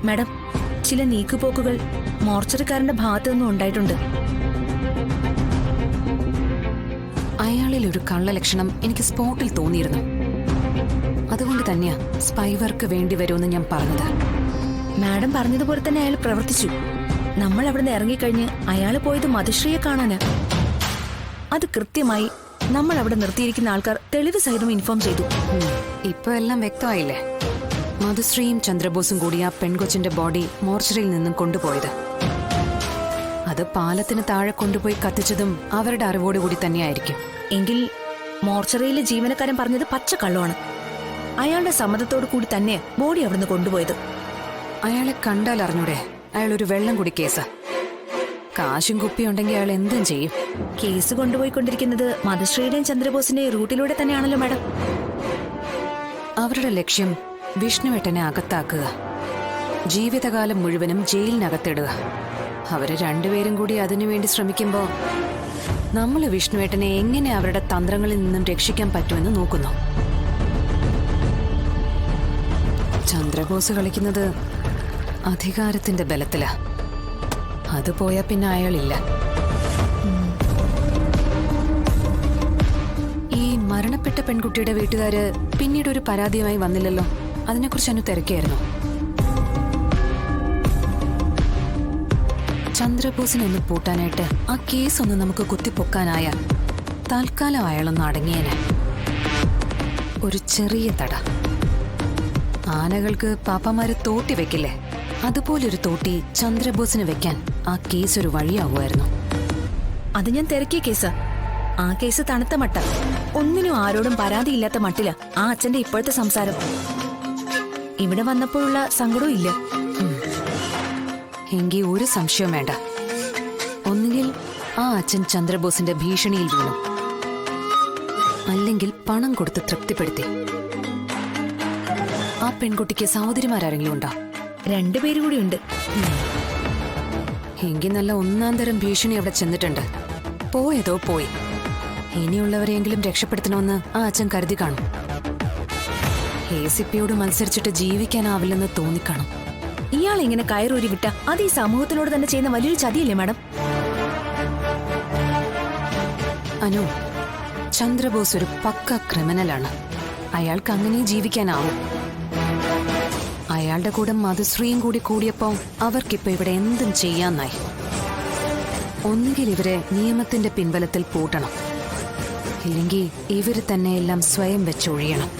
Madam, ചില നീക്കുപോക്കുകൾ മോർച്ചറിക്കാരന്റെ ഭാഗത്തു നിന്നും ഉണ്ടായിട്ടുണ്ട്. അയാളിൽ ഒരു കള്ളലക്ഷണം എനിക്ക് സ്പോട്ടിൽ തോന്നിയിരുന്നു. അതുകൊണ്ട് തന്നെയാ സ്പൈ വർക്ക് വേണ്ടി വരുമെന്ന് ഞാൻ പറഞ്ഞത്. മാഡം പറഞ്ഞതുപോലെ തന്നെ അയാൾ പ്രവർത്തിച്ചു. നമ്മൾ അവിടുന്ന് ഇറങ്ങിക്കഴിഞ്ഞ് അയാൾ പോയത് മധുശ്രീയെ കാണാന്. അത് കൃത്യമായി നമ്മൾ അവിടെ നിർത്തിയിരിക്കുന്ന ആൾക്കാർ തെളിവ് സഹിതം ഇൻഫോം ചെയ്തു. ഇപ്പൊ എല്ലാം വ്യക്തമായില്ലേ? മധുശ്രീയും ചന്ദ്രബോസും കൂടി ആ പെൺകൊച്ചിന്റെ ബോഡി മോർച്ചറിയിൽ നിന്നും കൊണ്ടുപോയത്. അത് പാലത്തിന് താഴെ കൊണ്ടുപോയി കത്തിച്ചതും അവരുടെ അറിവോടുകൂടി തന്നെയായിരിക്കും. എങ്കിൽ മോർച്ചറിയിലെ ജീവനക്കാരൻ പറഞ്ഞത് പച്ചക്കള്ളമാണ്. അയാളുടെ സമ്മതത്തോടു കൂടി തന്നെ ബോഡി അവിടുന്ന് കൊണ്ടുപോയത്. അയാളെ കണ്ടാൽ അറിഞ്ഞൂടെ അയാൾ ഒരു വെള്ളം കുടി കേസ്. കാശും കുപ്പിയുണ്ടെങ്കിൽ അയാൾ എന്തും ചെയ്യും. കേസ് കൊണ്ടുപോയിക്കൊണ്ടിരിക്കുന്നത് മധുശ്രീയുടെയും ചന്ദ്രബോസിന്റെയും റൂട്ടിലൂടെ തന്നെയാണല്ലോ മാഡം. അവരുടെ ലക്ഷ്യം വിഷ്ണുവേട്ടനെ അകത്താക്കുക, ജീവിതകാലം മുഴുവനും ജയിലിനകത്തിടുക. അവര് രണ്ടുപേരും കൂടി അതിനുവേണ്ടി ശ്രമിക്കുമ്പോ നമ്മൾ വിഷ്ണുവേട്ടനെ എങ്ങനെ അവരുടെ തന്ത്രങ്ങളിൽ നിന്നും രക്ഷിക്കാൻ പറ്റുമെന്ന് നോക്കുന്നു. ചന്ദ്രബോസ് കളിക്കുന്നത് അധികാരത്തിന്റെ ബലത്തിലാ. അത് പോയാ പിന്നെ അയാളില്ല. ഈ മരണപ്പെട്ട പെൺകുട്ടിയുടെ വീട്ടുകാര് പിന്നീട് ഒരു പരാതിയുമായി വന്നില്ലല്ലോ. അതിനെക്കുറിച്ച് അനു തിരക്കിയായിരുന്നു. ചന്ദ്രബോസിനെ ഒന്ന് പൂട്ടാനായിട്ട് ആ കേസ് ഒന്ന് നമുക്ക് കുത്തിപ്പൊക്കാനായ തൽക്കാലം അയാളൊന്ന് അടങ്ങിയേനെ. ഒരു ചെറിയ തട. ആനകൾക്ക് പാപ്പമാര് തോട്ടി വെക്കില്ലേ, അതുപോലൊരു തോട്ടി ചന്ദ്രബോസിന് വെക്കാൻ ആ കേസ് ഒരു വഴിയാവുമായിരുന്നു. അത് ഞാൻ തിരക്കിയ കേസാ. ആ കേസ് തണുത്ത മട്ട. ഒന്നിനും ആരോടും പരാതിയില്ലാത്ത മട്ടില ആ അച്ഛന്റെ ഇപ്പോഴത്തെ സംസാരം. ഇവിടെ വന്നപ്പോഴുള്ള സങ്കടവും ഇല്ല. എങ്കിൽ ഒരു സംശയവും വേണ്ട. ഒന്നുകിൽ ആ അച്ഛൻ ചന്ദ്രബോസിന്റെ ഭീഷണിയിൽ വീണു, അല്ലെങ്കിൽ പണം കൊടുത്ത് തൃപ്തിപ്പെടുത്തി. ആ പെൺകുട്ടിക്ക് സഹോദരിമാരെങ്കിലും ഉണ്ടോ? രണ്ടുപേരും കൂടി ഉണ്ട്. എങ്കിൽ നല്ല ഒന്നാം തരം ഭീഷണി അവിടെ ചെന്നിട്ടുണ്ട്. പോയതോ പോയി. ഇനിയുള്ളവരെയെങ്കിലും രക്ഷപ്പെടുത്തണമെന്ന് ആ അച്ഛൻ കരുതി കാണും. ACPയോട് മത്സരിച്ചിട്ട് ജീവിക്കാനാവില്ലെന്ന് തോന്നിക്കാണും. ഇയാൾ ഇങ്ങനെ കയറൂരി വിട്ട അത് ഈ സമൂഹത്തിനോട് തന്നെ ചെയ്യുന്ന വലിയൊരു ചതിയല്ലേ മാഡം? അനു, ചന്ദ്രബോസ് ഒരു പക്ക ക്രിമിനലാണ്. അയാൾക്ക് അങ്ങനെ ജീവിക്കാനാവും. അയാളുടെ കൂടെ മധുശ്രീയും കൂടി കൂടിയപ്പോ അവർക്കിപ്പോ ഇവിടെ എന്തും ചെയ്യാന്നായി. ഒന്നുകിൽ ഇവരെ നിയമത്തിന്റെ പിൻബലത്തിൽ പൂട്ടണം, ഇല്ലെങ്കിൽ ഇവര് തന്നെ എല്ലാം സ്വയം വെച്ചൊഴിയണം.